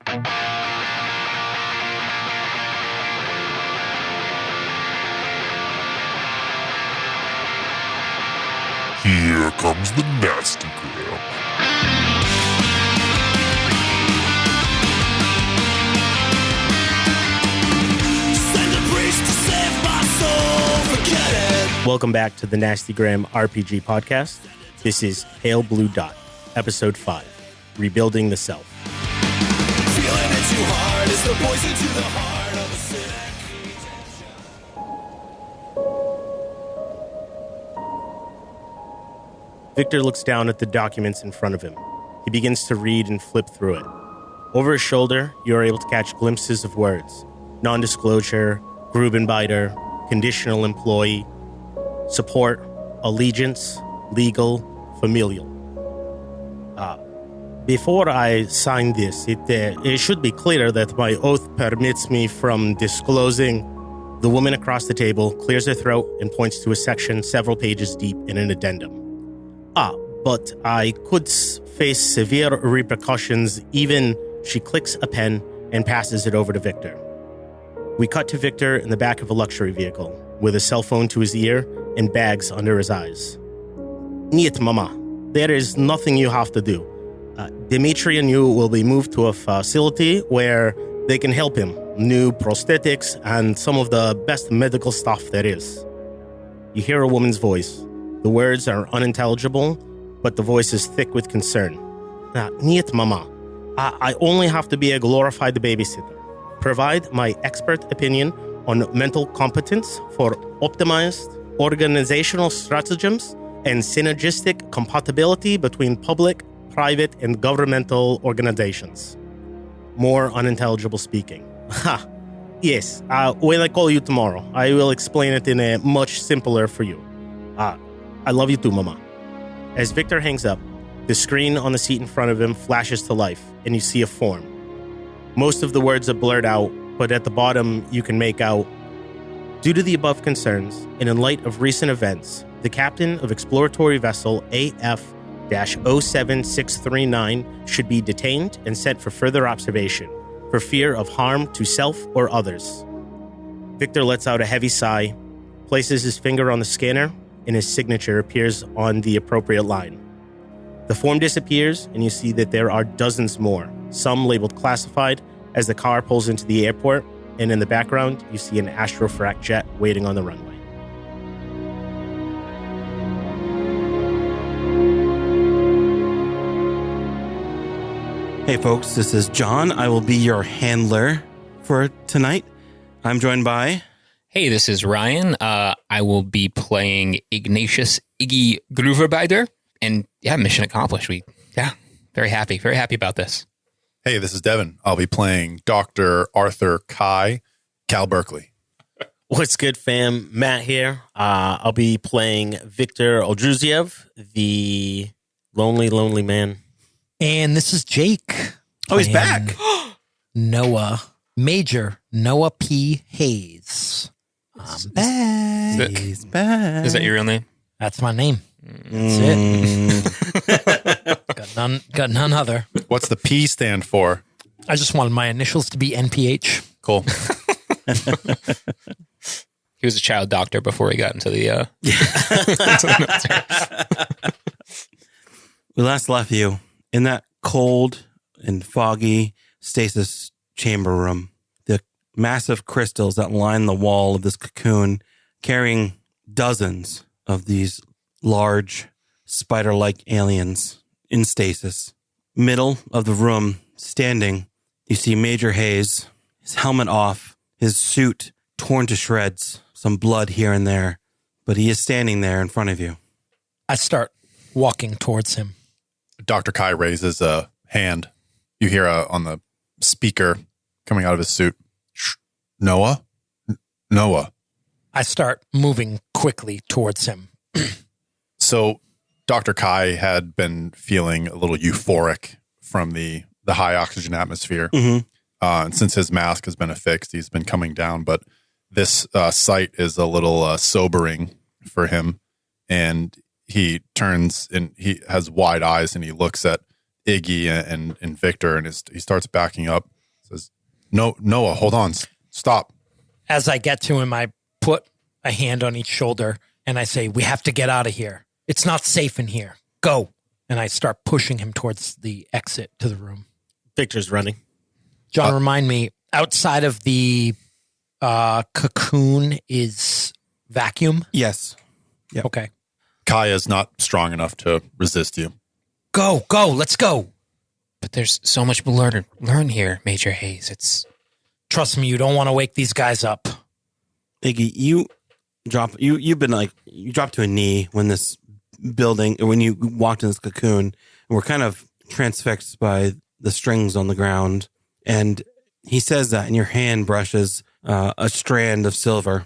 Here comes the nasty gram. Send a priest to save my soul, forget it. Welcome back to the Nasty Gram RPG podcast. This is Pale Blue Dot, episode 5, Rebuilding the Self. Feeling it too hard is the poison to the heart of a sick. Victor looks down at the documents in front of him. He begins to read and flip through it. Over his shoulder, you are able to catch glimpses of words. Non-disclosure, Grubenbiter, conditional employee, support, allegiance, legal, familial. Before I sign this, it should be clear that my oath permits me from disclosing. The woman across the table clears her throat and points to a section several pages deep in an addendum. But I could face severe repercussions even. She clicks a pen and passes it over to Victor. We cut to Victor in the back of a luxury vehicle with a cell phone to his ear and bags under his eyes. Niet, mama. There is nothing you have to do. Dimitri and you will be moved to a facility where they can help him. New prosthetics and some of the best medical stuff there is. You hear a woman's voice. The words are unintelligible, but the voice is thick with concern. Niet, mama. I only have to be a glorified babysitter. Provide my expert opinion on mental competence for optimized organizational stratagems and synergistic compatibility between public, private, and governmental organizations. More unintelligible speaking. Yes, when I call you tomorrow, I will explain it in a much simpler for you. I love you too, mama. As Victor hangs up, the screen on the seat in front of him flashes to life, and you see a form. Most of the words are blurred out, but at the bottom you can make out, due to the above concerns, and in light of recent events, the captain of exploratory vessel AF-07639 should be detained and sent for further observation, for fear of harm to self or others. Victor lets out a heavy sigh, places his finger on the scanner, and his signature appears on the appropriate line. The form disappears, and you see that there are dozens more, some labeled classified, as the car pulls into the airport, and in the background, you see an Astrofract jet waiting on the runway. Hey folks, this is John. I will be your handler for tonight. I'm joined by... Hey, this is Ryan. I will be playing Ignatius Iggy Gruverbider. And yeah, mission accomplished. Very happy about this. Hey, this is Devin. I'll be playing Dr. Arthur Kai, Cal Berkeley. What's good, fam? Matt here. I'll be playing Victor Oldruziev, the lonely man. And this is Jake. Oh, he's back. Major Noah P. Hayes. I'm back. He's back. Is that your real name? That's my name. That's it. Got none other. What's the P stand for? I just wanted my initials to be NPH. Cool. He was a child doctor before he got into the... We last left you in that cold and foggy stasis chamber room. The massive crystals that line the wall of this cocoon, carrying dozens of these large spider-like aliens in stasis. Middle of the room, standing, you see Major Hayes, his helmet off, his suit torn to shreds, some blood here and there, but he is standing there in front of you. I start walking towards him. Dr. Kai raises a hand. You hear on the speaker coming out of his suit, Noah? Noah. I start moving quickly towards him. So Dr. Kai had been feeling a little euphoric from the high oxygen atmosphere. Mm-hmm. And since his mask has been affixed, he's been coming down. But this sight is a little sobering for him. And he turns and he has wide eyes and he looks at Iggy and Victor, and he starts backing up. Says, "No, Noah, hold on, stop." As I get to him, I put a hand on each shoulder and I say, "We have to get out of here. It's not safe in here. Go." And I start pushing him towards the exit to the room. Victor's running. John, remind me, outside of the cocoon is vacuum? Yes. Yep. Okay. Kaya's not strong enough to resist you. Go, let's go. But there's so much to learn here, Major Hayes. It's Trust me, you don't want to wake these guys up. Iggy, you dropped to a knee when when you walked in this cocoon, and were kind of transfixed by the strings on the ground. And he says that, and your hand brushes a strand of silver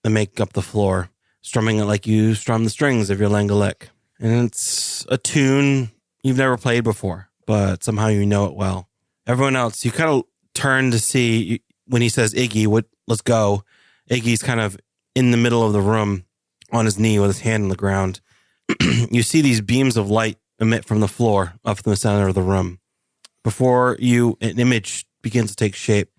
that make up the floor, strumming it like you strum the strings of your langolick. And it's a tune you've never played before, but somehow you know it well. Everyone else, you kind of turn to see when he says, Iggy, let's go. Iggy's kind of in the middle of the room on his knee with his hand on the ground. You see these beams of light emit from the floor up from the center of the room. Before you, an image begins to take shape.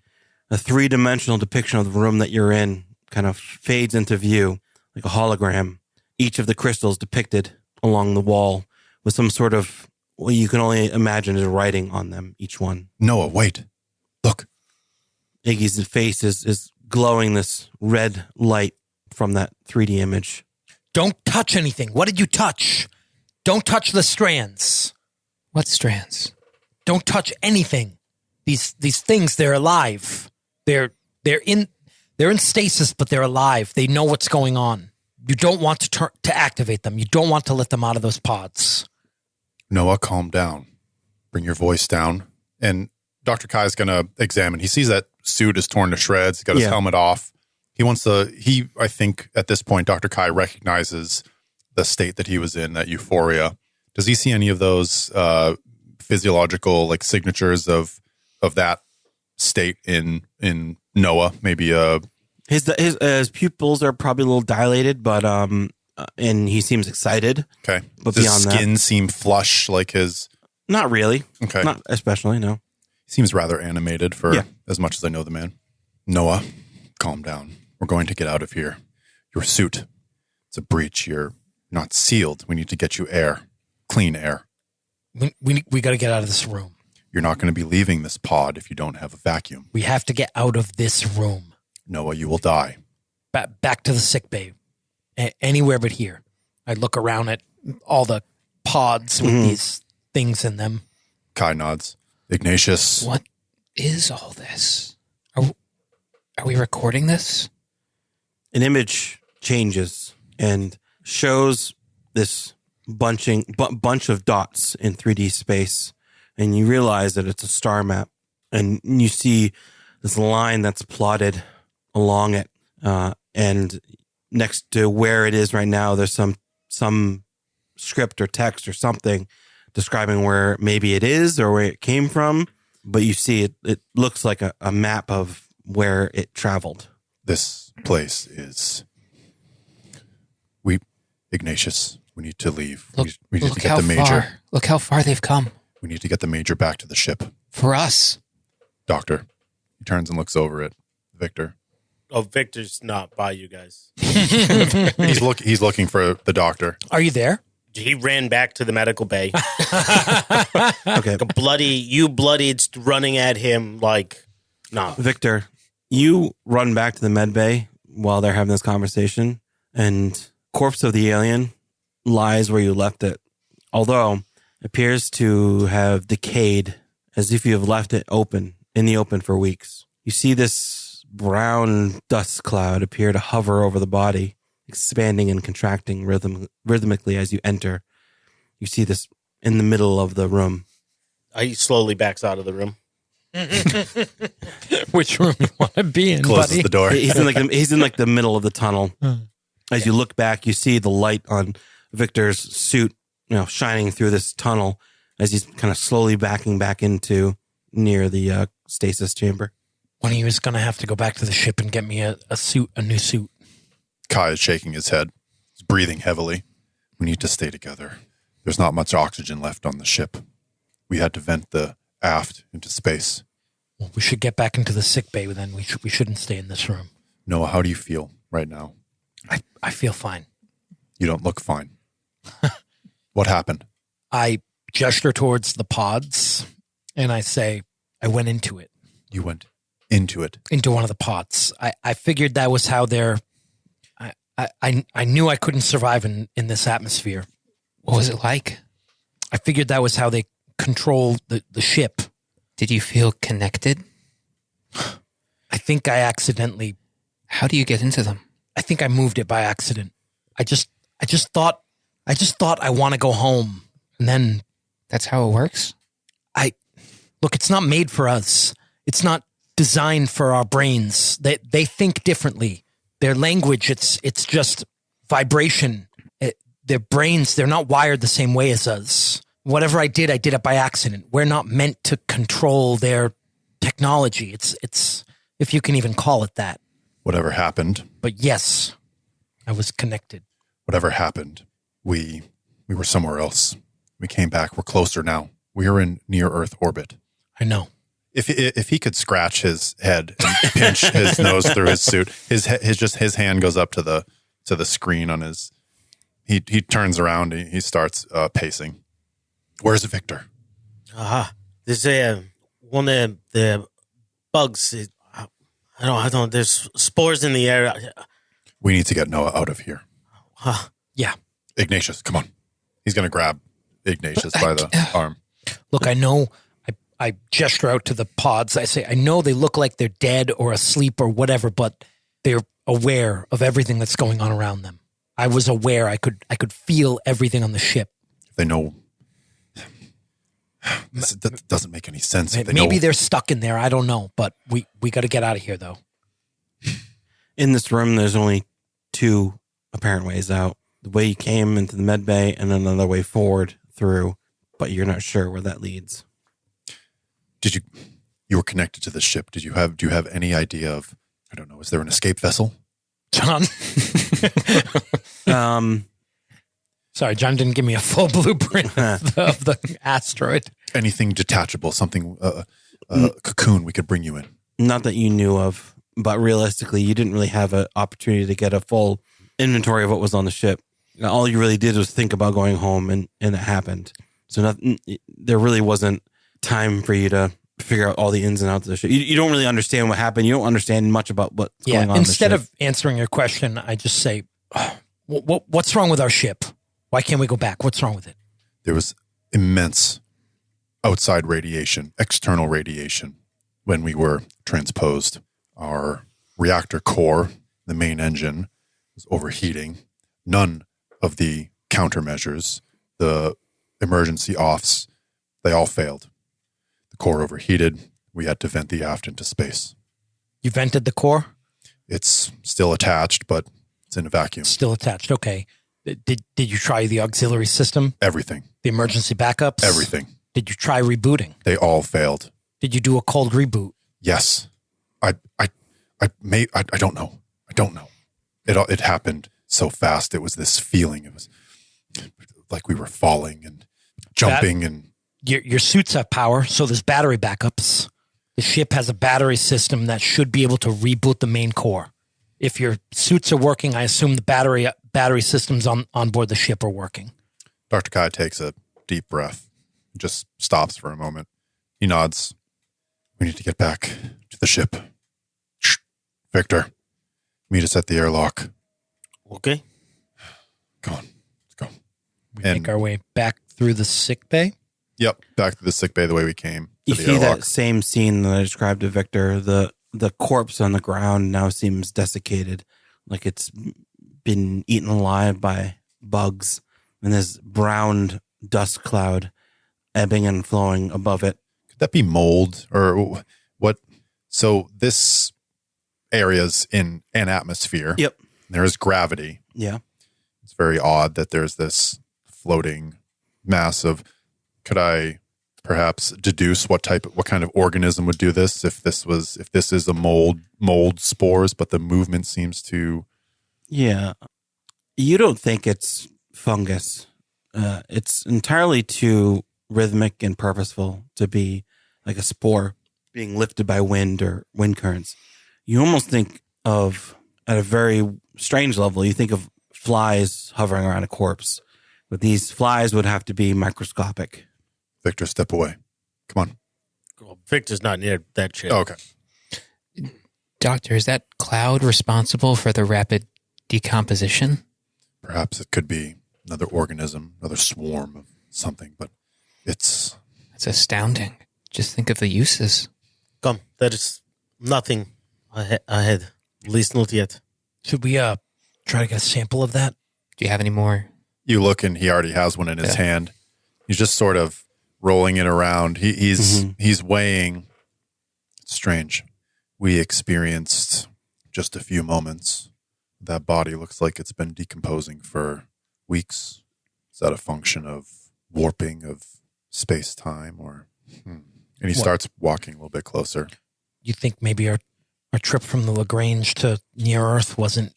A three-dimensional depiction of the room that you're in kind of fades into view like a hologram. Each of the crystals depicted along the wall with some sort of, what you can only imagine is writing on them, each one. Noah, wait. Look. Iggy's face is glowing this red light from that 3D image. Don't touch anything. What did you touch? Don't touch the strands. what strands? Don't touch anything. These things, they're alive. They're in stasis, but they're alive. They know what's going on. You don't want to activate them. You don't want to let them out of those pods. Noah, calm down. Bring your voice down. And Dr. Kai is going to examine. He sees that suit is torn to shreds. He's got his helmet off. I think at this point, Dr. Kai recognizes the state that he was in, that euphoria. Does he see any of those physiological signatures of that state in Noah? Maybe his pupils are probably a little dilated, but and he seems excited. Okay. But does beyond his skin seem flush like his? Not really. Okay. Not especially, no. He seems rather animated for as much as I know the man. Noah, calm down. We're going to get out of here. Your suit, it's a breach. You're not sealed. We need to get you air, clean air. We got to get out of this room. You're not going to be leaving this pod if you don't have a vacuum. We have to get out of this room. Noah, you will die. Back to the sick bay. Anywhere but here. I look around at all the pods with these things in them. Kai nods. Ignatius. What is all this? Are we recording this? An image changes and shows this bunch of dots in 3D space, and you realize that it's a star map, and you see this line that's plotted along it, and next to where it is right now, there's some script or text or something describing where maybe it is or where it came from, but you see it looks like a map of where it traveled. This place is... Ignatius, we need to leave. We need to get the major. Look how far they've come. We need to get the major back to the ship. For us. Doctor. He turns and looks over at Victor. Oh, Victor's not by you guys. He's looking for the doctor. Are you there? He ran back to the medical bay. Okay. You bloodied, running at him like, nah. Victor, you run back to the med bay while they're having this conversation, and corpse of the alien lies where you left it, although it appears to have decayed as if you have left it in the open for weeks. You see this brown dust cloud appear to hover over the body, expanding and contracting rhythmically as you enter. You see this in the middle of the room. He slowly backs out of the room. Which room you want to be in, Closes buddy? the door. He's in the middle of the tunnel. As you look back, you see the light on Victor's suit, shining through this tunnel as he's kind of slowly backing back into near the stasis chamber. One of you is going to have to go back to the ship and get me a new suit. Kai is shaking his head. He's breathing heavily. We need to stay together. There's not much oxygen left on the ship. We had to vent the aft into space. Well, we should get back into the sick bay then. We shouldn't stay in this room. Noah, how do you feel right now? I feel fine. You don't look fine. What happened? I gesture towards the pods and I say, I went into it. You went into it. Into one of the pods. I figured that was how they're... I knew I couldn't survive in this atmosphere. What was it like? I figured that was how they control the ship. Did you feel connected? I think I accidentally... How do you get into them? I think I moved it by accident. I just thought I want to go home. And then... That's how it works? Look, it's not made for us. It's not designed for our brains. They think differently. Their language, it's just vibration. Their brains, they're not wired the same way as us. Whatever I did it by accident. We're not meant to control their technology. It's if you can even call it that. Whatever happened. But yes, I was connected. Whatever happened, we were somewhere else. We came back. We're closer now. We are in near Earth orbit. I know. If he could scratch his head and pinch his nose through his suit, his hand goes up to the screen on his. He turns around. He starts pacing. Where's Victor? There's one of the bugs. I don't. There's spores in the air. We need to get Noah out of here. Yeah. Ignatius, come on. He's going to grab Ignatius by the arm. Look, I know. I gesture out to the pods. I say, I know they look like they're dead or asleep or whatever, but they're aware of everything that's going on around them. I was aware. I could feel everything on the ship. If they know, that doesn't make any sense. Maybe they're stuck in there. I don't know, but we got to get out of here, though. In this room, there's only two apparent ways out. The way you came into the med bay and another way forward through, but you're not sure where that leads. You were connected to the ship. Do you have any idea of, I don't know, is there an escape vessel? John? Sorry, John didn't give me a full blueprint of the asteroid. Anything detachable, something, cocoon we could bring you in? Not that you knew of, but realistically, you didn't really have an opportunity to get a full inventory of what was on the ship. All you really did was think about going home, and it happened. So there really wasn't time for you to figure out all the ins and outs of the ship. You don't really understand what happened. You don't understand much about what's going on. Instead of answering your question, I just say, what's wrong with our ship? Why can't we go back? What's wrong with it? There was immense outside radiation, external radiation, when we were transposed. Our reactor core, the main engine, was overheating. None of the countermeasures, the emergency offs, they all failed. The core overheated. We had to vent the aft into space. You vented the core? It's still attached, but it's in a vacuum. Still attached. Okay. Did you try the auxiliary system? Everything. The emergency backups? Everything. Did you try rebooting? They all failed. Did you do a cold reboot? Yes. I don't know. I don't know. It happened so fast. It was this feeling. It was like we were falling and jumping and your suits have power, so there's battery backups. The ship has a battery system that should be able to reboot the main core. If your suits are working, I assume the battery systems on board the ship are working. Dr. Kai takes a deep breath, just stops for a moment. He nods. We need to get back to the ship. Shh. Victor, meet us at the airlock. Okay. Come on, let's go. We make our way back through the sick bay? Yep, back to the sick bay the way we came. You see that same scene that I described to Victor. The corpse on the ground now seems desiccated, like it's been eaten alive by bugs. And there's brown dust cloud ebbing and flowing above it. Could that be mold or what? So this area's in an atmosphere. Yep. There is gravity. Yeah. It's very odd that there's this floating mass of. Could I perhaps deduce what kind of organism would do this? If this is a mold spores, but the movement seems to. Yeah, you don't think it's fungus. It's entirely too rhythmic and purposeful to be like a spore being lifted by wind or wind currents. You almost think of, at a very strange level, you think of flies hovering around a corpse. But these flies would have to be microscopic. Victor, step away. Come on. Well, Victor's not near that shit. Oh, okay. Doctor, is that cloud responsible for the rapid decomposition? Perhaps it could be another organism, another swarm of something, but it's... That's astounding. Just think of the uses. Come, there is nothing ahead. At least not yet. Should we try to get a sample of that? Do you have any more? You look and he already has one in his hand. He's just sort of rolling it around. He's weighing. It's strange. We experienced just a few moments. That body looks like it's been decomposing for weeks. Is that a function of warping of space-time or... And he starts walking a little bit closer. You think maybe our trip from the Lagrange to near Earth wasn't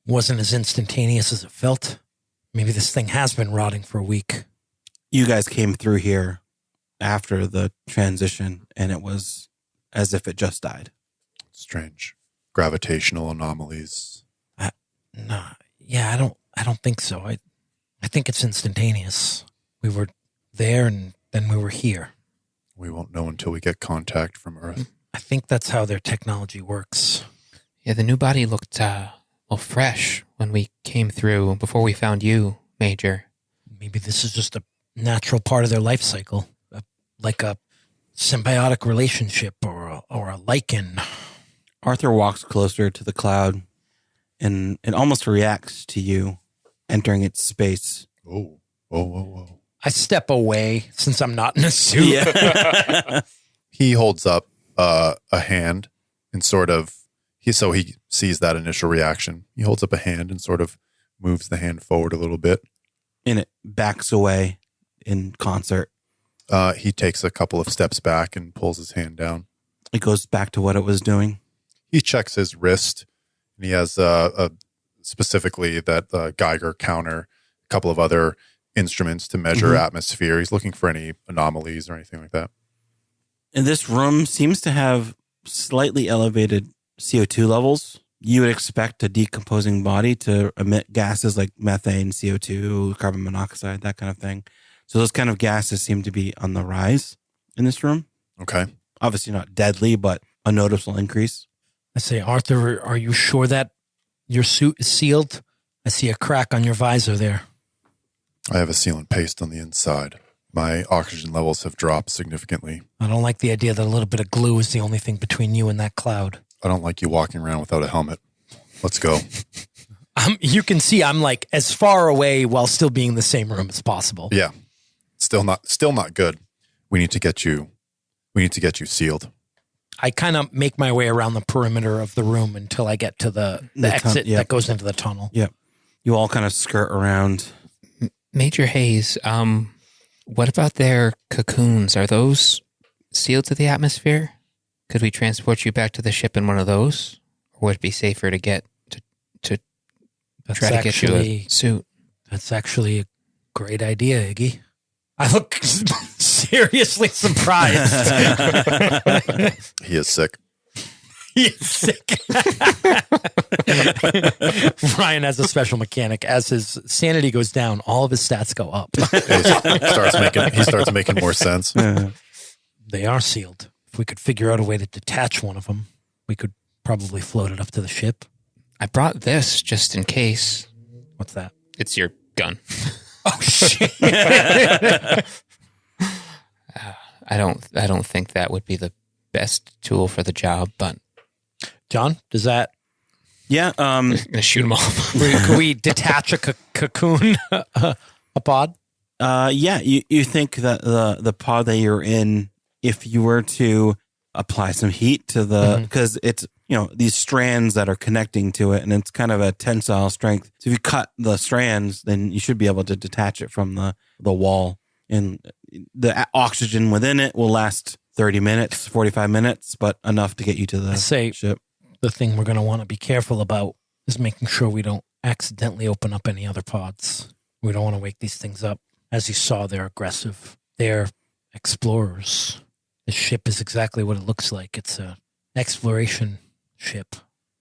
as instantaneous as it felt? Maybe this thing has been rotting for a week. You guys came through here after the transition, and it was as if it just died. Strange. Gravitational anomalies. I don't think so. I think it's instantaneous. We were there and then we were here. We won't know until we get contact from Earth. I think that's how their technology works. Yeah, the new body looked, fresh when we came through before we found you, Major. Maybe this is just a natural part of their life cycle, like a symbiotic relationship or a lichen. Arthur walks closer to the cloud, and it almost reacts to you entering its space. Oh, whoa. I step away since I'm not in a suit. He holds up a hand and sort of, he sees that initial reaction. He holds up a hand and sort of moves the hand forward a little bit. And it backs away in concert. He takes a couple of steps back and pulls his hand down. It goes back to what it was doing. He checks his wrist, and he has specifically that Geiger counter, a couple of other instruments to measure atmosphere. He's looking for any anomalies or anything like that. And this room seems to have slightly elevated CO2 levels. You would expect a decomposing body to emit gases like methane, CO2, carbon monoxide, that kind of thing. So those kind of gases seem to be on the rise in this room. Okay. Obviously not deadly, but a noticeable increase. I say, Arthur, are you sure that your suit is sealed? I see a crack on your visor there. I have a sealant paste on the inside. My oxygen levels have dropped significantly. I don't like the idea that a little bit of glue is the only thing between you and that cloud. I don't like you walking around without a helmet. Let's go. You can see I'm like as far away while still being in the same room as possible. Yeah. Still not good. We need to get you sealed. I kind of make my way around the perimeter of the room until I get to the exit that goes into the tunnel. Yep. You all kind of skirt around. Major Hayes, what about their cocoons? Are those sealed to the atmosphere? Could we transport you back to the ship in one of those? Or would it be safer to get to try to get you a suit? That's actually a great idea, Iggy. I look seriously surprised. He is sick. He is sick. Ryan has a special mechanic. As his sanity goes down, all of his stats go up. He starts making more sense. They are sealed. If we could figure out a way to detach one of them, we could probably float it up to the ship. I brought this just in case. What's that? It's your gun. Oh shit! I don't think that would be the best tool for the job, but John, does that? Yeah. I'm gonna shoot him off. Could we detach a cocoon, a pod? Yeah. You think that the pod that you're in, if you were to apply some heat to because it's, these strands that are connecting to it, and it's kind of a tensile strength. So if you cut the strands, then you should be able to detach it from the wall. And the oxygen within it will last 30 minutes, 45 minutes, but enough to get you to the ship. The thing we're going to want to be careful about is making sure we don't accidentally open up any other pods. We don't want to wake these things up. As you saw, they're aggressive. They're explorers. The ship is exactly what it looks like. It's an exploration ship.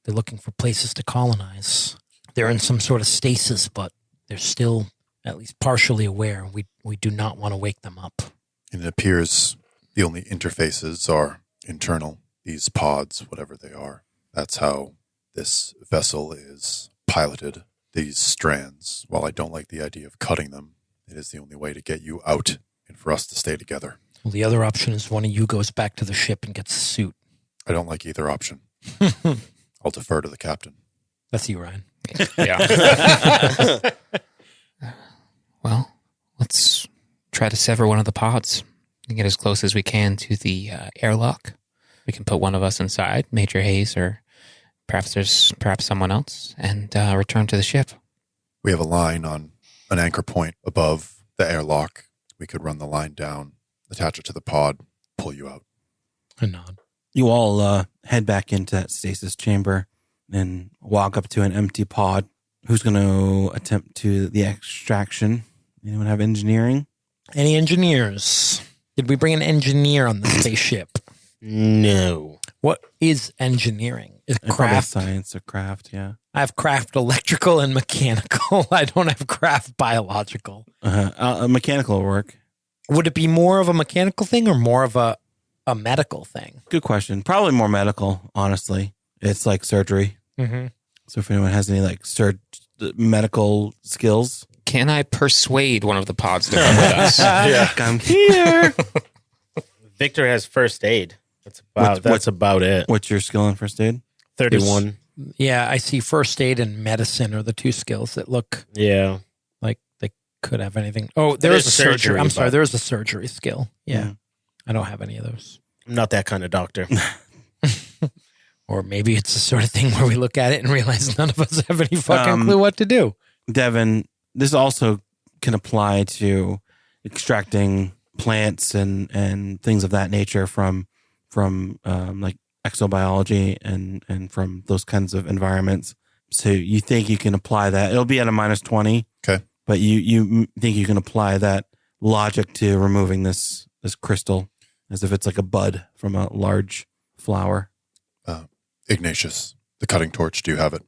They're looking for places to colonize. They're in some sort of stasis, but they're still at least partially aware. We do not want to wake them up. And it appears the only interfaces are internal. These pods, whatever they are. That's how this vessel is piloted. These strands, while I don't like the idea of cutting them, it is the only way to get you out and for us to stay together. Well, the other option is one of you goes back to the ship and gets a suit. I don't like either option. I'll defer to the captain. That's you, Ryan. Yeah. Well, let's try to sever one of the pods and get as close as we can to the airlock. We can put one of us inside, Major Hayes, or perhaps someone else, and return to the ship. We have a line on an anchor point above the airlock. We could run the line down, attach it to the pod, pull you out. A nod. You all head back into that stasis chamber and walk up to an empty pod. Who's going to attempt to the extraction? Anyone have engineering? Any engineers? Did we bring an engineer on the spaceship? No. What is engineering? Is Probably craft? science or craft, yeah. I have craft electrical and mechanical. I don't have craft biological. Mechanical work. Would it be more of a mechanical thing or more of a medical thing? Good question. Probably more medical, honestly. It's like surgery. Mm-hmm. So if anyone has any like medical skills. Can I persuade one of the pods to come with us? I'm here. Victor has first aid. That's about it. What's your skill in first aid? 31. Yeah, I see first aid and medicine are the two skills that look Yeah. like they could have anything. Oh, there is a surgery. I'm sorry, but- there is a surgery skill. Yeah. Mm. I don't have any of those. I'm not that kind of doctor. Or maybe it's the sort of thing where we look at it and realize none of us have any fucking clue what to do. Devin, this also can apply to extracting plants and things of that nature from like exobiology and from those kinds of environments. So you think you can apply that? It'll be at a -20. Okay. But you think you can apply that logic to removing this crystal as if it's like a bud from a large flower. Ignatius, the cutting torch, do you have it?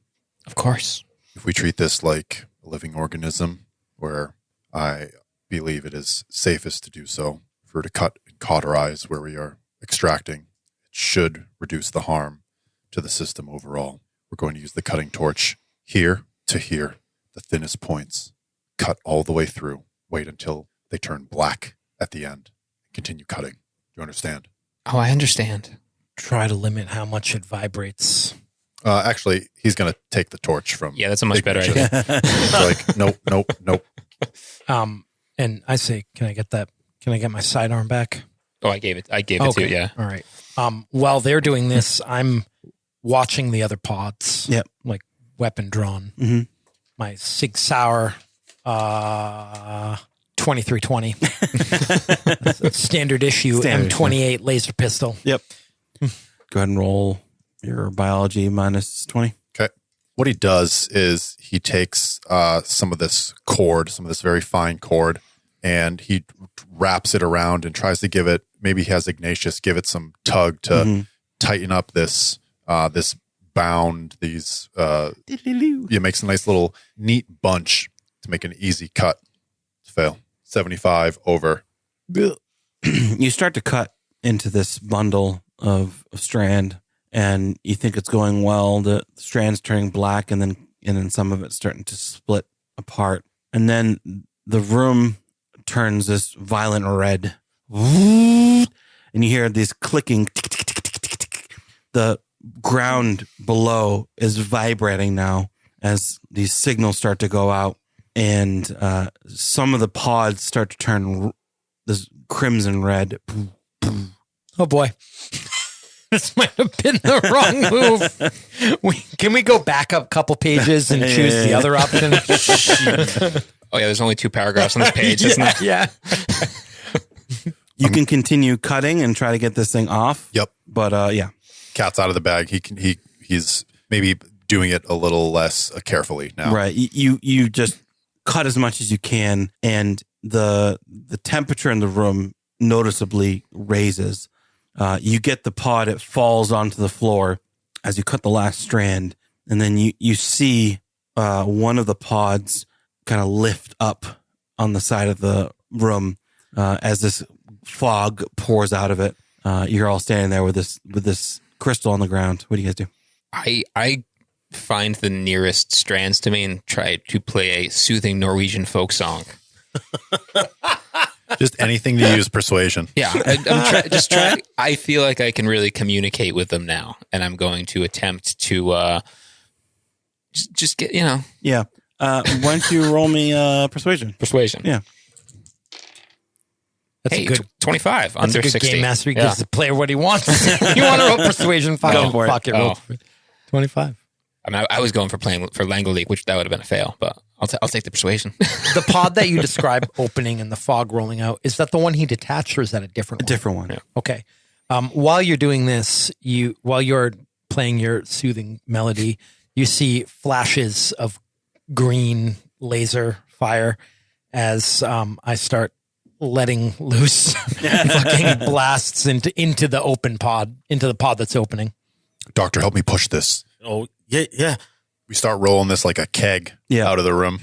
Of course. If we treat this like a living organism, where I believe it is safest to do so, for to cut and cauterize where we are extracting, it should reduce the harm to the system overall. We're going to use the cutting torch here to here, the thinnest points, cut all the way through, wait until they turn black at the end, continue cutting. Do you understand? Oh, I understand. Try to limit how much it vibrates. Actually, he's going to take the torch from. Yeah, that's a much better Ignatius. idea. It's like, nope. And I say, can I get that? Can I get my sidearm back? Oh, I gave it to you, yeah. All right. While they're doing this, I'm watching the other pods. Yep. Like weapon drawn. Mhm. My Sig Sauer 2320. That's a standard issue Standard M28 laser pistol. Yep. Go ahead and roll your biology -20. Okay. What he does is he takes some of this cord, some of this very fine cord, and he wraps it around and tries to give it, maybe he has Ignatius give it some tug to tighten up this this bound, these it makes a nice little neat bunch to make an easy cut. Fail. 75 over. You start to cut into this bundle of strand, and you think it's going well. The strand's turning black, and then some of it's starting to split apart, and then the room turns this violent red, and you hear these clicking. The ground below is vibrating now as these signals start to go out, and some of the pods start to turn this crimson red. Oh boy. This might have been the wrong move. Can we go back a couple pages and choose the other option? Oh, yeah, there's only 2 paragraphs on this page, isn't it? Yeah. You can continue cutting and try to get this thing off. Yep. But yeah. Cat's out of the bag. He's maybe doing it a little less carefully now. Right. You just cut as much as you can, and the temperature in the room noticeably raises. You get the pod, it falls onto the floor as you cut the last strand, and then you see one of the pods kind of lift up on the side of the room as this fog pours out of it. You're all standing there with this crystal on the ground. What do you guys do? I find the nearest strands to me and try to play a soothing Norwegian folk song. Just anything to use persuasion. Yeah, I feel like I can really communicate with them now, and I'm going to attempt to just get Yeah. Why don't you roll me persuasion? persuasion. Yeah. That's Hey, a good 25 That's under a good 60. game master. He Yeah. gives the player what he wants. You want to roll persuasion? Go for it. Fuck it. Roll Oh. 25. I mean, I was going for playing for Langolique, which that would have been a fail, but I'll take the persuasion. The pod that you describe opening and the fog rolling out, is that the one he detached, or is that a different A one? different one. Yeah. Okay. While you're doing this, while you're playing your soothing melody, you see flashes of green laser fire as I start letting loose fucking blasts into the open pod, into the pod that's opening. Doctor, help me push this. Oh, yeah. We start rolling this like a keg out of the room.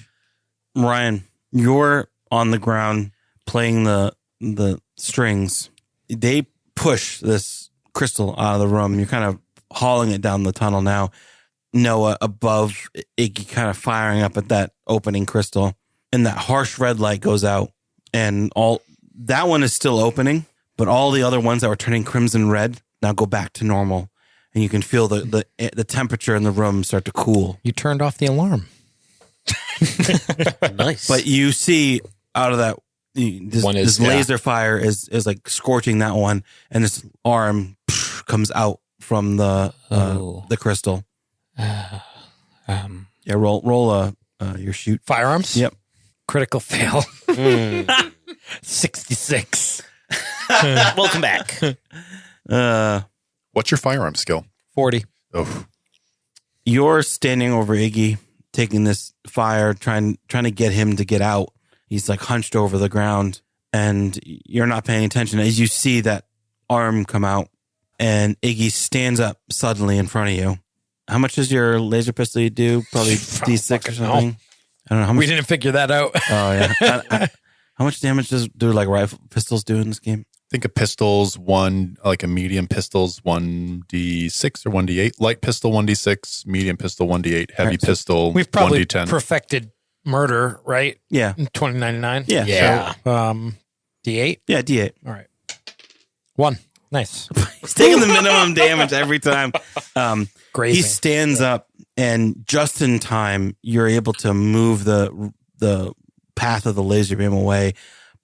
Ryan, you're on the ground playing the strings. They push this crystal out of the room. You're kind of hauling it down the tunnel now. Noah above Iggy kind of firing up at that opening crystal. And that harsh red light goes out. And that one is still opening, but all the other ones that were turning crimson red now go back to normal. And you can feel the temperature in the room start to cool. You turned off the alarm. Nice. But you see out of that, this laser fire is like scorching that one, and this arm comes out from the crystal. Yeah, roll your shoot. Firearms? Yep. Critical fail. 66. Welcome back. What's your firearm skill? 40. Oh, You're standing over Iggy, taking this fire, trying to get him to get out. He's like hunched over the ground, and you're not paying attention as you see that arm come out, and Iggy stands up suddenly in front of you. How much does your laser pistol do? Probably D6 or something. I don't know how much. We didn't figure that out. Oh yeah. How much damage do like rifle pistols do in this game? think of pistols, like a medium pistol's 1d6 or 1d8. Light pistol 1d6, medium pistol 1d8, heavy Right, so pistol We've probably 1d10. perfected murder, right? Yeah. In 2099. Yeah. Yeah. So, D8. Yeah, D8. All right. 1. Nice. He's taking the minimum damage every time. Grazing. He stands up, and just in time, you're able to move the path of the laser beam away.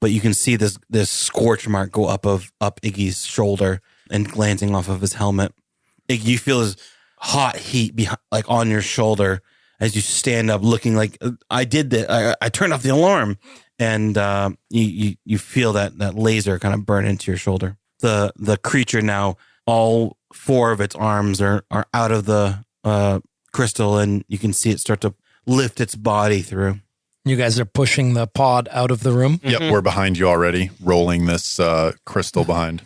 But you can see this scorch mark go up Iggy's shoulder and glancing off of his helmet. Iggy, you feel his hot heat behind, like on your shoulder as you stand up, looking like I did that. I turned off the alarm, and you feel that laser kind of burn into your shoulder. The creature now, all 4 of its arms are out of the crystal, and you can see it start to lift its body through. You guys are pushing the pod out of the room. Yep, we're behind you already, rolling this crystal behind.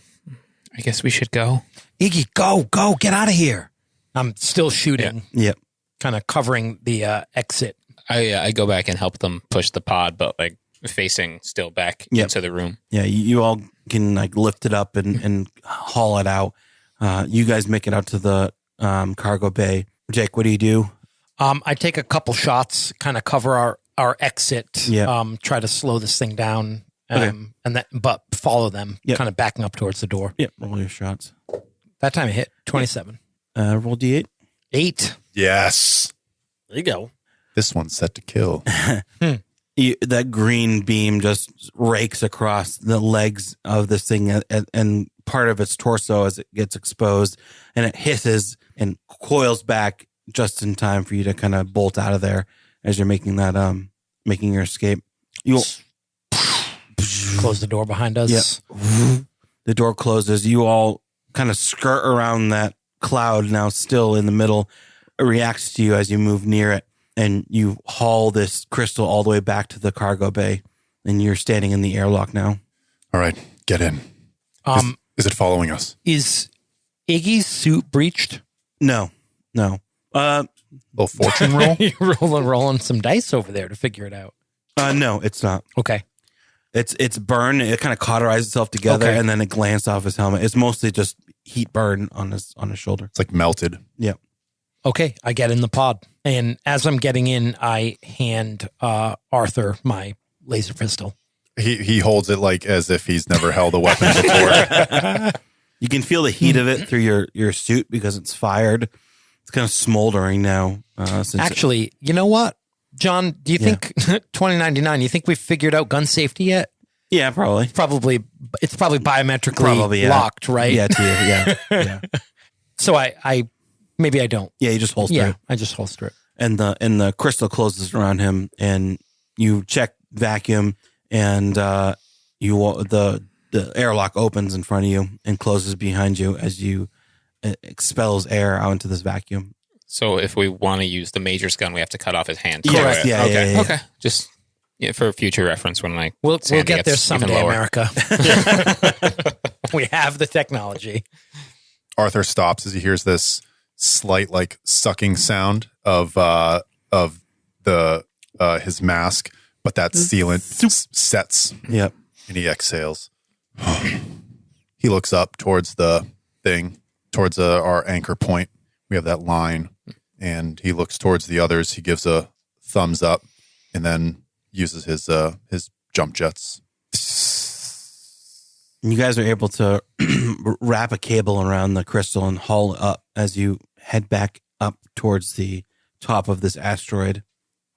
I guess we should go. Iggy, go, get out of here. I'm still shooting, Yep. kind of covering the exit. I go back and help them push the pod, but like facing still back into the room. Yeah, you all can like lift it up and haul it out. You guys make it out to the cargo bay. Jake, what do you do? I take a couple shots, kind of cover our exit. Yeah. Try to slow this thing down, Okay. but follow them, Yep. kind of backing up towards the door. Yep, roll your shots. That time I hit 27. Roll D8. 8. Yes. There you go. This one's set to kill. That green beam just rakes across the legs of this thing and part of its torso as it gets exposed, and it hisses and coils back just in time for you to kind of bolt out of there as you're making making your escape. You'll Close the door behind us. Yep. The door closes. You all kind of skirt around that cloud now still in the middle. It reacts to you as you move near it, and you haul this crystal all the way back to the cargo bay, and you're standing in the airlock now. All right, get in. Is it following us? Is Iggy's suit breached? No. Little fortune roll? You're rolling some dice over there to figure it out. No, it's not. Okay. It's burned. It kind of cauterized itself together, Okay. and then it glanced off his helmet. It's mostly just heat burn on his shoulder. It's like melted. Yeah. Okay, I get in the pod. And as I'm getting in, I hand Arthur my laser pistol. He holds it like as if he's never held a weapon before. You can feel the heat of it through your suit because it's fired. It's kind of smoldering now. Actually, you know what? John, do you think 2099, you think we've figured out gun safety yet? Yeah, probably. It's probably biometrically locked, right? Yeah, to you. Yeah. So I maybe I don't. Yeah, you just holster it. I just holster it. And the crystal closes around him, and you check vacuum, and the airlock opens in front of you and closes behind you as you expels air out into this vacuum. So if we want to use the Major's gun, we have to cut off his hand. Correct. Yeah, okay. yeah. Okay. Just for future reference when We'll Sandy get there gets someday, even lower. America. We have the technology. Arthur stops as he hears this slight like sucking sound of his mask, but that sealant sets. Yep. And he exhales. He looks up towards the thing, towards our anchor point. We have that line, and he looks towards the others. He gives a thumbs up, and then uses his jump jets. You guys are able to wrap a cable around the crystal and haul it up as you head back up towards the top of this asteroid.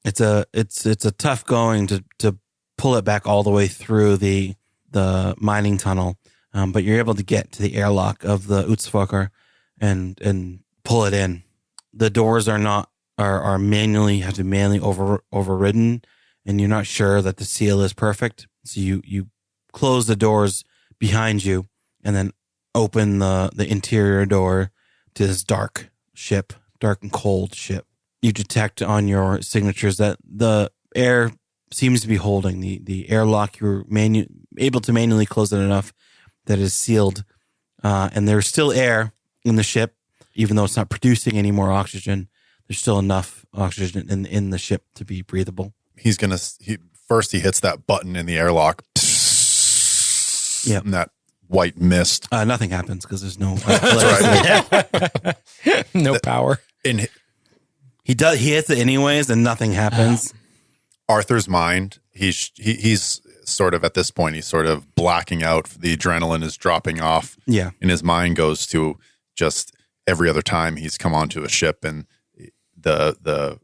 It's a tough going to pull it back all the way through the mining tunnel, but you're able to get to the airlock of the Utsfoker and pull it in. The doors are manually overridden, and you're not sure that the seal is perfect. So you close the doors behind you and then open the interior door to this dark and cold ship. You detect on your signatures that the air seems to be holding the airlock. You're able to manually close it enough that it is sealed, and there's still air in the ship, even though it's not producing any more oxygen. There's still enough oxygen in the ship to be breathable. He hits that button in the airlock. Yep. And that white mist. Nothing happens because there's no No power. In He hits it anyways, and nothing happens. Arthur's mind, he's sort of at this point, he's sort of blacking out. The adrenaline is dropping off. Yeah. And his mind goes to just every other time he's come onto a ship and the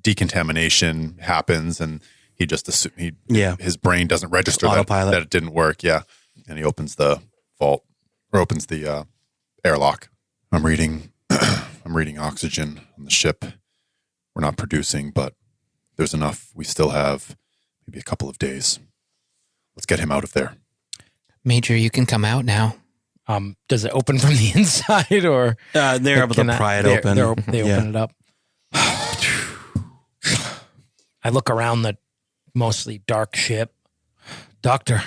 decontamination happens, and he just his brain doesn't register that it didn't work. Yeah. And he opens the vault or opens the airlock. I'm reading oxygen on the ship. We're not producing, but there's enough. We still have maybe a couple of days. Let's get him out of there. Major, you can come out now. Does it open from the inside, or they're able to pry it open? They open it up. I look around the mostly dark ship. Doctor,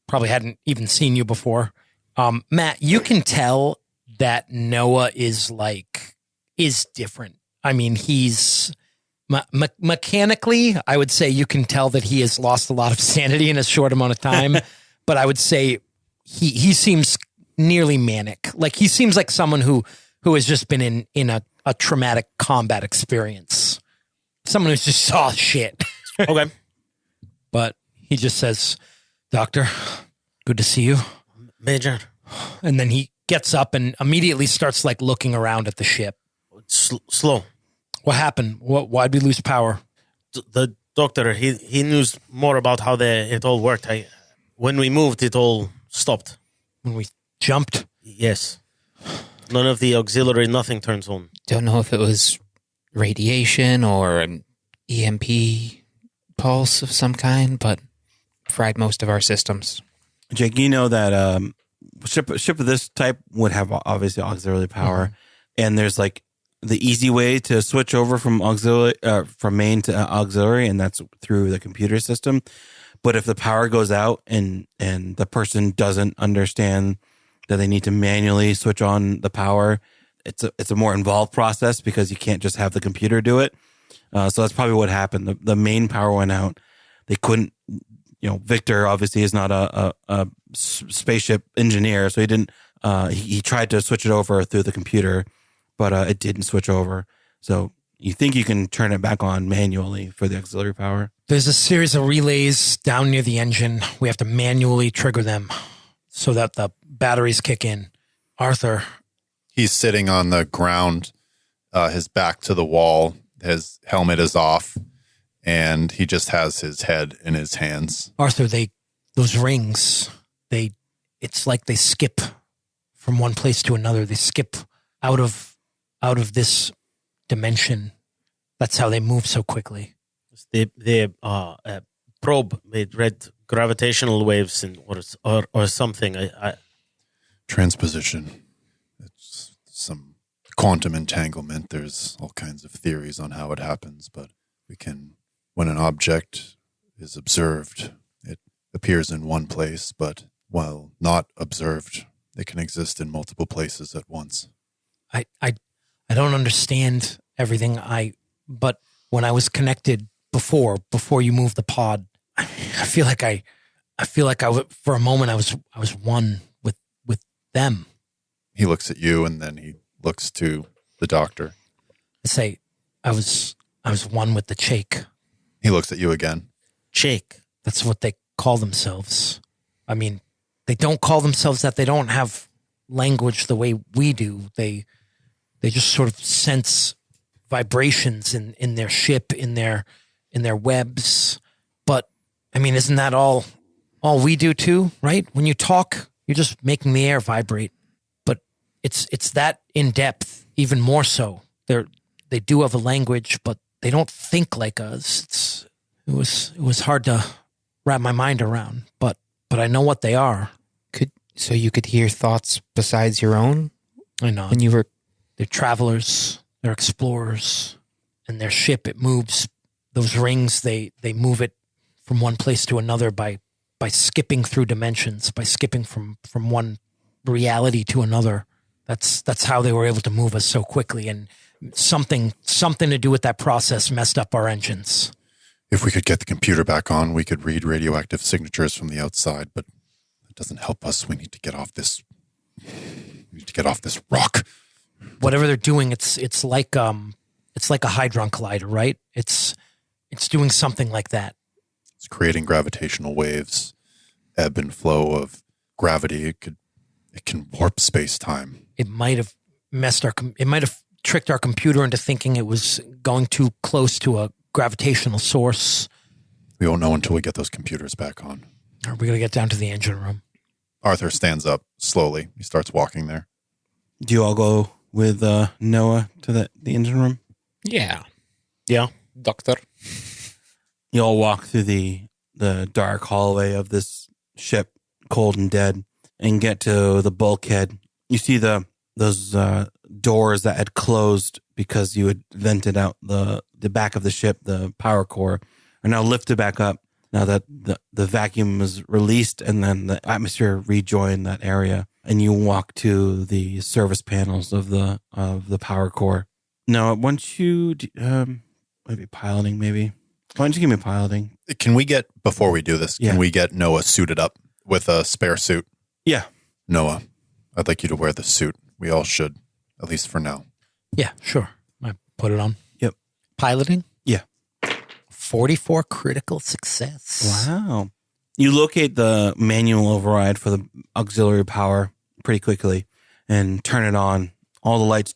probably hadn't even seen you before. Matt, you can tell that Noah is different. I mean, he's mechanically, I would say you can tell that he has lost a lot of sanity in a short amount of time. But I would say he seems nearly manic. Like he seems like someone who has just been in a traumatic combat experience. Someone who just saw shit. Okay. But he just says, Doctor, good to see you. Major. And then he gets up and immediately starts like looking around at the ship. Slow. What happened? Why'd we lose power? The doctor, he knew more about how it all worked. When we moved, it all stopped. When we jumped? Yes. None of the auxiliary, nothing turns on. Don't know if it was radiation or an EMP pulse of some kind, but fried most of our systems. Jake, you know that ship of this type would have obviously auxiliary power, and there's like the easy way to switch over from auxiliary from main to auxiliary, and that's through the computer system. But if the power goes out and the person doesn't understand that they need to manually switch on the power, it's a more involved process because you can't just have the computer do it. So that's probably what happened. The main power went out. They couldn't. Victor obviously is not a spaceship engineer, so he didn't. He tried to switch it over through the computer, but it didn't switch over. So you think you can turn it back on manually for the auxiliary power? There's a series of relays down near the engine. We have to manually trigger them so that the batteries kick in. Arthur. He's sitting on the ground, his back to the wall. His helmet is off, and he just has his head in his hands. Arthur, those rings, it's like they skip from one place to another. They skip out of this dimension. That's how they move so quickly. The probe, it read gravitational waves or something. Transposition. It's some quantum entanglement. There's all kinds of theories on how it happens, but when an object is observed, it appears in one place, but while not observed, it can exist in multiple places at once. I don't understand everything. But when I was connected before you moved the pod, I feel like for a moment I was one with them. He looks at you and then he looks to the doctor. I say, I was one with the Chake. He looks at you again. Chake. That's what they call themselves. I mean, they don't call themselves that. They don't have language the way we do. They just sort of sense vibrations in their ship, in their webs. But I mean, isn't that all we do too, right? When you talk, you're just making the air vibrate. But it's that in depth, even more so. They do have a language, but they don't think like us. It was hard to wrap my mind around, but I know what they are. So you could hear thoughts besides your own? I know. When you were... They're travelers, they're explorers, and their ship, it moves. Those rings, they move it from one place to another by skipping through dimensions, by skipping from one reality to another. That's how they were able to move us so quickly, and something to do with that process messed up our engines. If we could get the computer back on, we could read radioactive signatures from the outside, but it doesn't help us. We need to get off this rock. Whatever they're doing, it's like a hadron collider, right? It's doing something like that. It's creating gravitational waves, ebb and flow of gravity. It can warp space-time. It might have tricked our computer into thinking it was going too close to a gravitational source. We won't know until we get those computers back on. Are we going to get down to the engine room? Arthur stands up slowly. He starts walking there. Do you all go with Noah to the engine room? Yeah. Yeah. Doctor. You all walk through the dark hallway of this ship, cold and dead, and get to the bulkhead. You see those doors that had closed because you had vented out the back of the ship, the power core, are now lifted back up now that the vacuum was released and then the atmosphere rejoined that area. And you walk to the service panels of the power core. Now, once you maybe piloting, maybe. Why don't you give me piloting? Can we get, before we do this, Yeah. can we get Noah suited up with a spare suit? Yeah. Noah, I'd like you to wear the suit. We all should, at least for now. Yeah, sure. I put it on. Yep. Piloting? Yeah. 44 critical success. Wow. You locate the manual override for the auxiliary power pretty quickly and turn it on. All the lights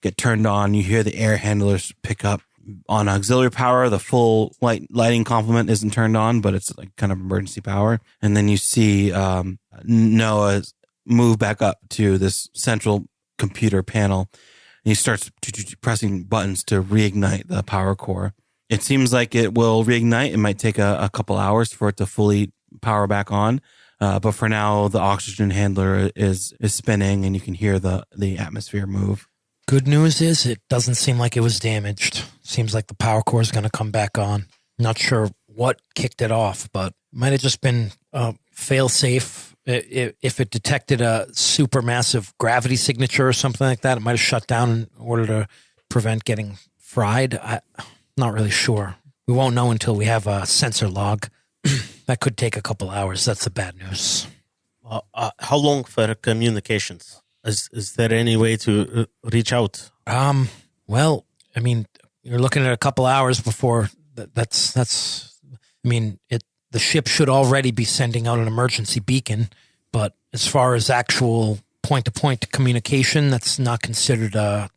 get turned on. You hear the air handlers pick up. On auxiliary power, the full lighting complement isn't turned on, but it's like kind of emergency power. And then you see Noah move back up to this central computer panel. And he starts pressing buttons to reignite the power core. It seems like it will reignite. It might take a couple hours for it to fully power back on. But for now, the oxygen handler is spinning and you can hear the atmosphere move. Good news is it doesn't seem like it was damaged. Seems like the power core is going to come back on. Not sure what kicked it off, but it might have just been fail safe. If it detected a supermassive gravity signature or something like that, it might have shut down in order to prevent getting fried. I'm not really sure. We won't know until we have a sensor log. That could take a couple hours. That's the bad news. How long for communications? Is there any way to reach out? Well, I mean, you're looking at a couple hours before that's. I mean, the ship should already be sending out an emergency beacon, but as far as actual point-to-point communication, that's not considered a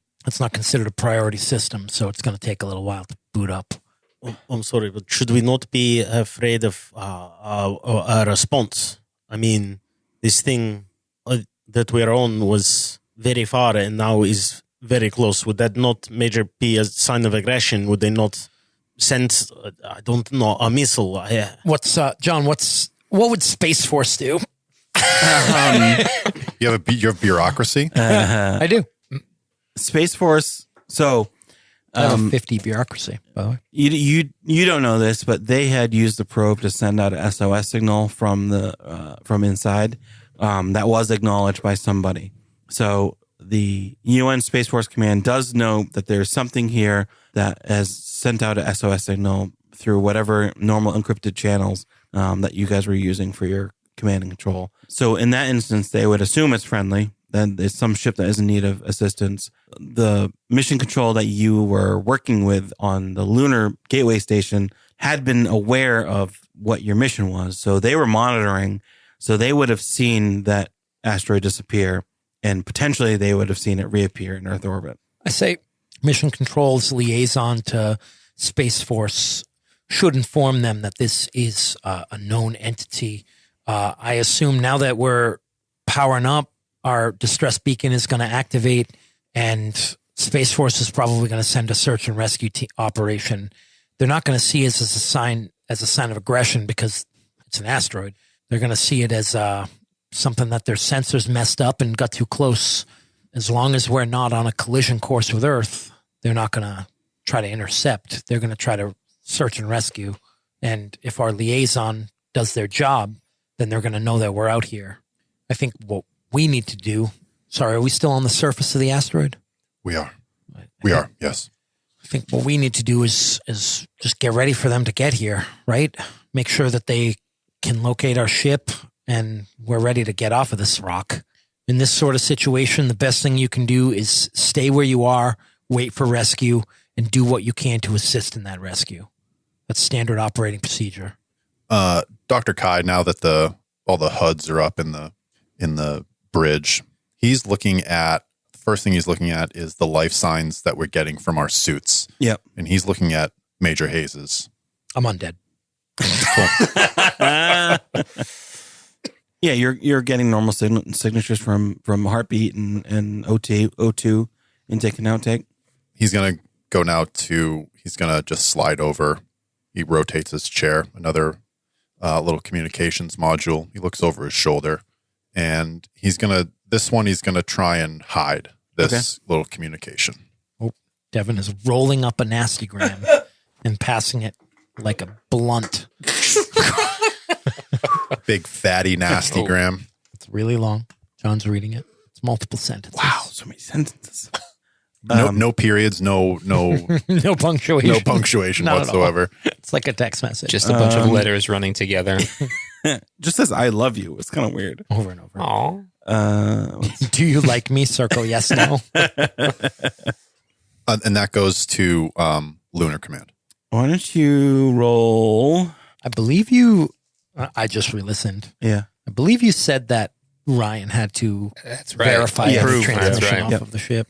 priority system. So it's going to take a little while to boot up. I'm sorry, but should we not be afraid of a response? I mean, this thing that we're on was very far and now is very close. Would that not be a sign of aggression? Would they not send, I don't know, a missile? What's John? What would Space Force do? You have bureaucracy. I do. Space Force. So I have 50 bureaucracy, by the way. you don't know this, but they had used the probe to send out a SOS signal from inside. That was acknowledged by somebody. So the UN Space Force Command does know that there's something here that has sent out a SOS signal through whatever normal encrypted channels that you guys were using for your command and control. So in that instance, they would assume it's friendly. Then there's some ship that is in need of assistance. The mission control that you were working with on the lunar gateway station had been aware of what your mission was. So they were monitoring. So they would have seen that asteroid disappear, and potentially they would have seen it reappear in Earth orbit. I say Mission Control's liaison to Space Force should inform them that this is a known entity. I assume now that we're powering up, our distress beacon is going to activate, and Space Force is probably going to send a search and rescue operation. They're not going to see it as a sign of aggression because it's an asteroid. They're going to see it as something that their sensors messed up and got too close. As long as we're not on a collision course with Earth, they're not going to try to intercept. They're going to try to search and rescue. And if our liaison does their job, then they're going to know that we're out here. I think what we need to do... Sorry, are we still on the surface of the asteroid? We are. We are, yes. I think what we need to do is just get ready for them to get here, right? Make sure that they can locate our ship and we're ready to get off of this rock. In this sort of situation, the best thing you can do is stay where you are, wait for rescue, and do what you can to assist in that rescue. That's standard operating procedure. Dr. Kai, now that all the HUDs are up in the bridge, he's looking at, the first thing he's looking at is the life signs that we're getting from our suits. Yep. And he's looking at Major Hayes's. I'm undead. Yeah, you're getting normal signatures from heartbeat and O2 intake and outtake. He's going to go now he's going to just slide over. He rotates his chair, another little communications module. He looks over his shoulder, and he's going to try and hide this little communication. Oh, Devin is rolling up a nastygram and passing it like a blunt. Big fatty nastygram. It's really long. John's reading it. It's multiple sentences. Wow, so many sentences. No periods, no No punctuation. no punctuation Not at all. whatsoever. It's like a text message. Just a bunch of letters running together. Just says "I love you." It's kind of weird. over and over. Aw. Do you like me? Circle yes, no. And that goes to Lunar Command. Why don't you roll? I believe you. I just re-listened. Yeah. I believe you said that Ryan had to That's right. verify Yeah, every prove. That's transmission right. off of the ship.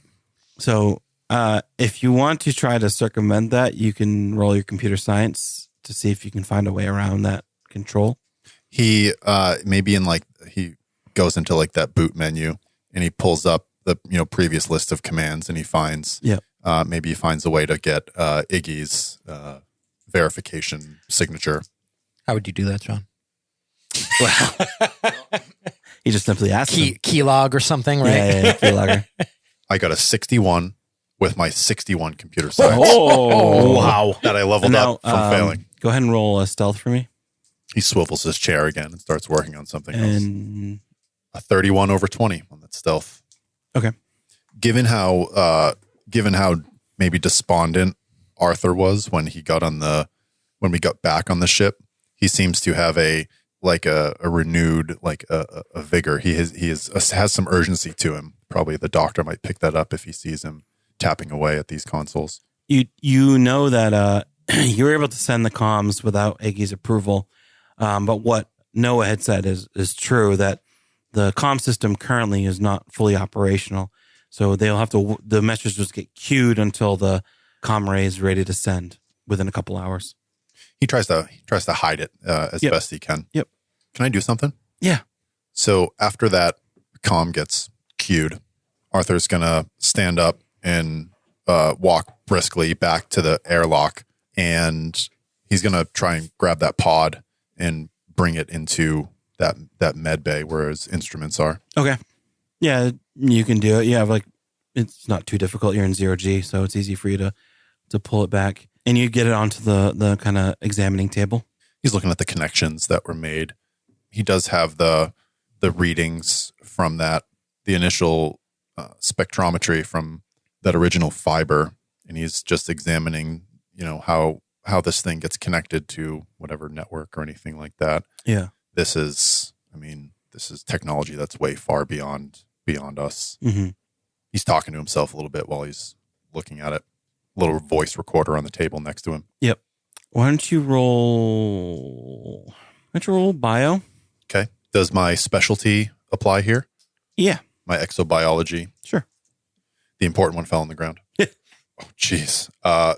So if you want to try to circumvent that, you can roll your computer science to see if you can find a way around that control. He he goes into like that boot menu and he pulls up the previous list of commands and he finds maybe he finds a way to get Iggy's verification signature. How would you do that, John? Well, he just simply asked him. Keylog or something, right? Yeah, keylogger. I got a 61 with my 61 computer science Oh, wow. that I leveled Now, up from failing. Go ahead and roll a stealth for me. He swivels his chair again and starts working on something else. And A 31 over 20 on that stealth. okay. Given how maybe despondent Arthur was when we got back on the ship, he seems to have a renewed a vigor. He has some urgency to him. Probably the doctor might pick that up if he sees him tapping away at these consoles. You know that you were able to send the comms without Iggy's approval, but what Noah had said is true, that the comm system currently is not fully operational, so they'll have to the messages get queued until the comm ray is ready to send within a couple hours. He tries to hide it as Yep. best he can. Yep. Can I do something? Yeah. So after that comm gets queued, Arthur's gonna stand up and walk briskly back to the airlock, and he's gonna try and grab that pod and bring it into that med bay where his instruments are. Okay. Yeah, you can do it. Yeah, it's not too difficult. You're in 0G, so it's easy for you to pull it back. And you get it onto the kind of examining table. He's looking at the connections that were made. He does have the readings from the initial spectrometry from that original fiber, and he's just examining, how this thing gets connected to whatever network or anything like that. Yeah. This is technology that's way far beyond us. Mm-hmm. He's talking to himself a little bit while he's looking at it. Little voice recorder on the table next to him. Yep. Why don't you roll bio? Okay. Does my specialty apply here? Yeah. My exobiology? Sure. The important one fell on the ground. Oh, jeez.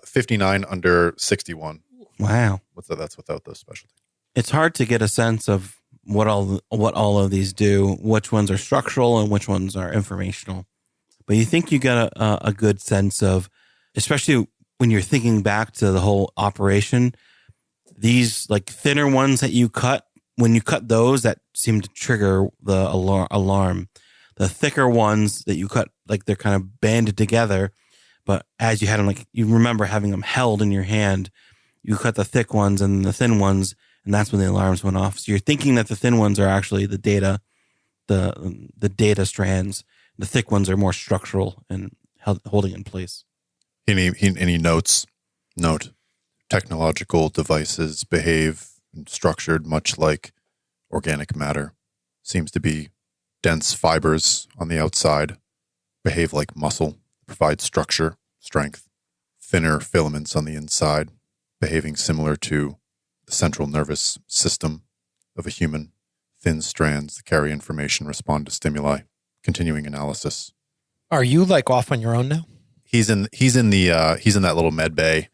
59 under 61. Wow. What's that? That's without the specialty. It's hard to get a sense of what all of these do, which ones are structural and which ones are informational. But you think you get a good sense of, especially when you're thinking back to the whole operation, these like thinner ones that you cut, when you cut those, that seem to trigger the alarm. The thicker ones that you cut, like they're kind of banded together, but as you had them, like you remember having them held in your hand, you cut the thick ones and the thin ones, and that's when the alarms went off. So you're thinking that the thin ones are actually the data, the data strands. The thick ones are more structural and holding in place. Any note, technological devices behave and structured much like organic matter. Seems to be dense fibers on the outside, behave like muscle, provide structure, strength. Thinner filaments on the inside, behaving similar to the central nervous system of a human. Thin strands that carry information, respond to stimuli. Continuing analysis. Are you off on your own now? He's in that little med bay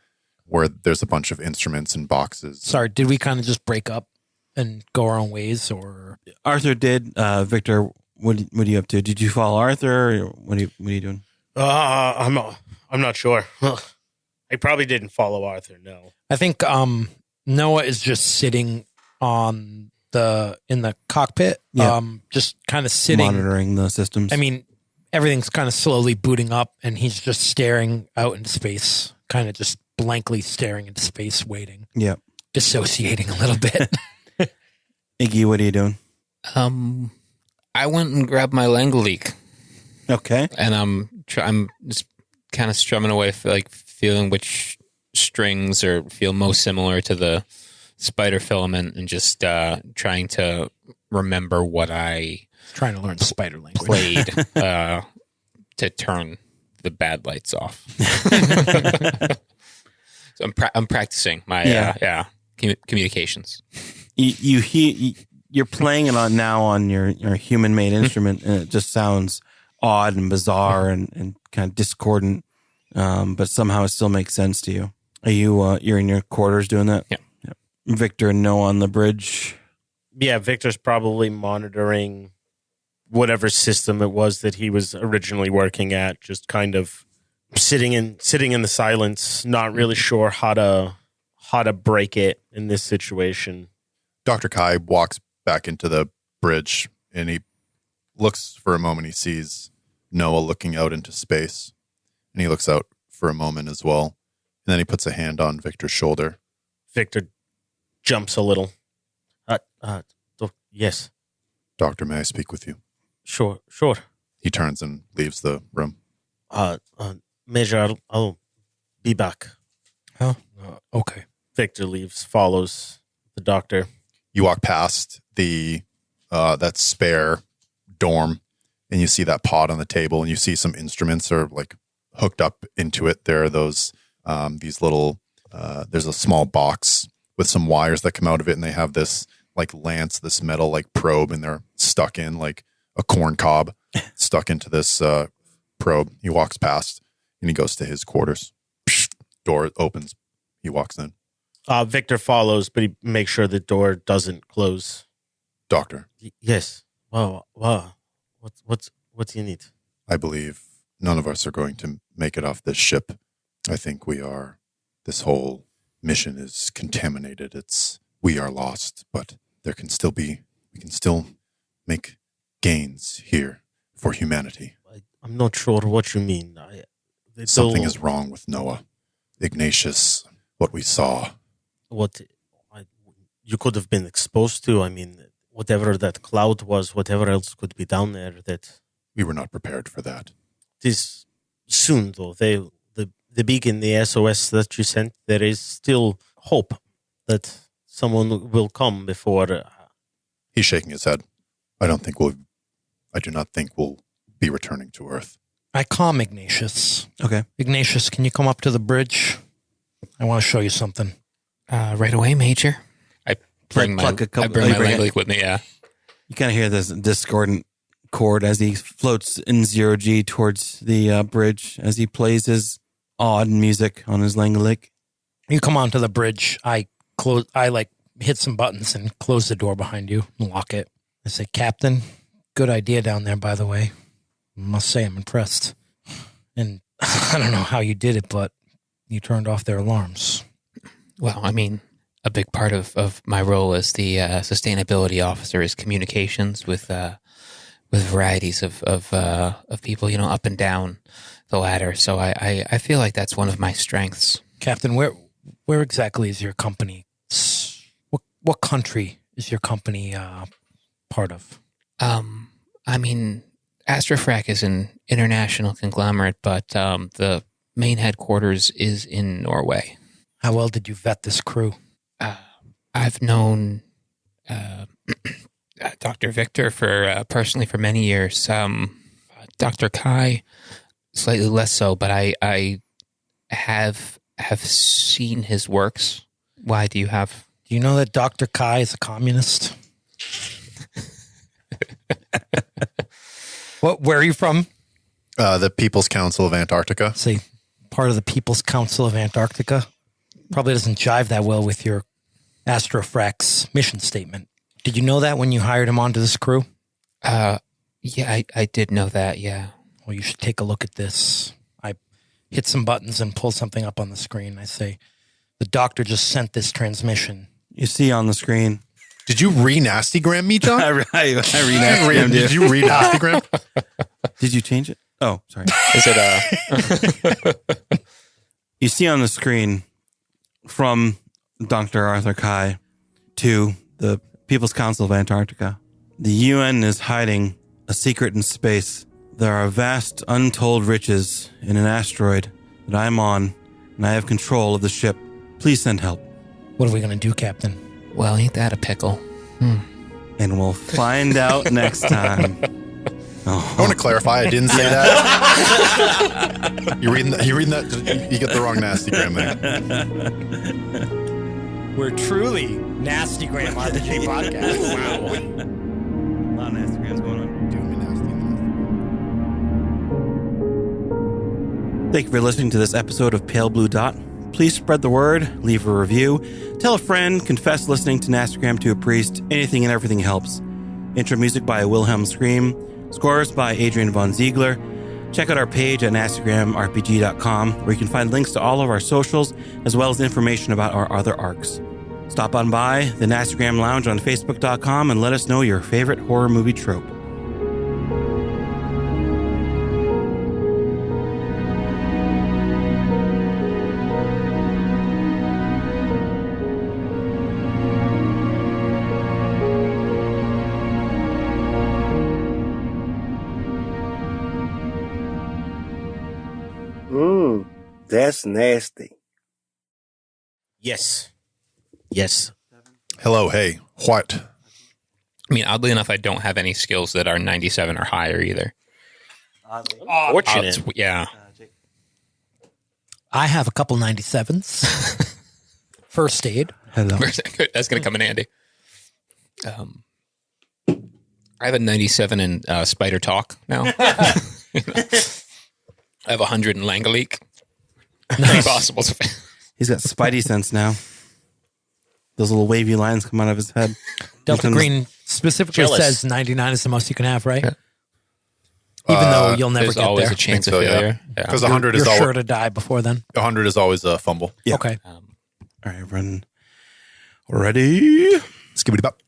where there's a bunch of instruments and boxes. Sorry, did we kind of just break up and go our own ways, or Arthur did. Victor, what are you up to? Did you follow Arthur? Or what are you doing? I'm not sure. I probably didn't follow Arthur. No. I think Noah is just sitting in the cockpit, Yeah. just kind of sitting, monitoring the systems. I mean, everything's kind of slowly booting up, and he's just staring out into space, kind of just blankly staring into space, waiting, yeah. dissociating a little bit. Iggy, what are you doing? I went and grabbed my Langolique, Okay. and I'm just kind of strumming away, feeling which strings feel most similar to the spider filament, and just trying to remember what I Trying to learn spider language. played to turn the bad lights off. So I'm practicing my communications. You're playing it on your human made instrument, and it just sounds odd and bizarre and kind of discordant, but somehow it still makes sense to you. Are you you're in your quarters doing that? Yeah. Victor and Noah on the bridge. Yeah, Victor's probably monitoring whatever system it was that he was originally working at, just kind of sitting in the silence, not really sure how to break it in this situation. Dr. Kai walks back into the bridge and he looks for a moment. He sees Noah looking out into space. And he looks out for a moment as well. And then he puts a hand on Victor's shoulder. Victor jumps a little. Yes. Doctor, may I speak with you? Sure. He turns and leaves the room. Major, I'll be back. Oh, okay. Victor leaves, follows the doctor. You walk past the that spare dorm, and you see that pod on the table, and you see some instruments are like hooked up into it. There are those these little. There's a small box with some wires that come out of it, and they have this like lance, this metal like probe, and they're stuck in like a corn cob, stuck into this probe. He walks past, and he goes to his quarters. Door opens. He walks in. Victor follows, but he makes sure the door doesn't close. Doctor. Yes. Wow. What do you need? I believe none of us are going to make it off this ship. I think this whole mission is contaminated. We are lost, but we can still make gains here for humanity. I'm not sure what you mean. Something is wrong with Noah. Ignatius, what we saw. What you could have been exposed to. I mean, whatever that cloud was, whatever else could be down there, that We were not prepared for that. it is soon, though. The beacon, the SOS that you sent, there is still hope that someone will come before. He's shaking his head. I do not think we'll be returning to Earth. I calm Ignatius. Okay. Ignatius, can you come up to the bridge? I want to show you something. Right away, Major. I bring my leg with me. Yeah. You kind of hear this discordant chord as he floats in 0G towards the bridge as he plays his odd music on his langalik. You come onto the bridge. I hit some buttons and close the door behind you and lock it. I say, Captain, good idea down there, by the way. Must say I'm impressed. And I don't know how you did it, but you turned off their alarms. Well, I mean, a big part of my role as the sustainability officer is communications with varieties of people, up and down the ladder. So I feel like that's one of my strengths. Captain, where exactly is your company? What country is your company part of? I mean, Astrofrac is an international conglomerate, but the main headquarters is in Norway. How well did you vet this crew? I've known Dr. Victor personally for many years. Dr. Kai, slightly less so, but I have seen his works. Why do you have? Do you know that Dr. Kai is a communist? Where are you from? The People's Council of Antarctica. See, part of the People's Council of Antarctica. Probably doesn't jive that well with your Astrofrac's mission statement. Did you know that when you hired him onto this crew? Yeah, I did know that, yeah. Well, you should take a look at this. I hit some buttons and pull something up on the screen. I say, the doctor just sent this transmission. You see on the screen. Did you re-nastygram me, John? I re-nastygram Did you re-nastygram? Did you change it? Oh, sorry. Is it You see on the screen from Dr. Arthur Kai to the People's Council of Antarctica. The UN is hiding a secret in space. There are vast, untold riches in an asteroid that I'm on, and I have control of the ship. Please send help. What are we going to do, Captain? Well, ain't that a pickle? And we'll find out next time. I want to clarify. I didn't say that. You're reading that. You get the wrong nastygram there. We're truly Nastygram RPG podcast. Wow. A lot of Nastygrams going on. Thank you for listening to this episode of Pale Blue Dot. Please spread the word, leave a review, tell a friend, confess listening to Nastygram to a priest. Anything and everything helps. Intro music by Wilhelm Scream. Scores by Adrian Von Ziegler. Check out our page at NastyGramRPG.com, where you can find links to all of our socials, as well as information about our other arcs. Stop on by the Nastygram Lounge on Facebook.com and let us know your favorite horror movie trope. That's nasty. Yes. Yes. Hello, hey, what? I mean, oddly enough, I don't have any skills that are 97 or higher either. Fortunate. Yeah. I have a couple 97s. First aid. Hello. That's going to come in handy. I have a 97 in Spider Talk now. I have 100 in Langolique. Impossible. He's got spidey sense now. Those little wavy lines come out of his head. Delta Becomes- Green specifically Jealous. says 99 is the most you can have, right? Yeah. Even though you'll never There's get always there. a chance of So, yeah. failure. Yeah. Because 100 is You're always sure to die before then. 100 is always a fumble. Yeah. Okay. All right, run. Ready? Skibbity bop.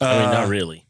I mean, not really.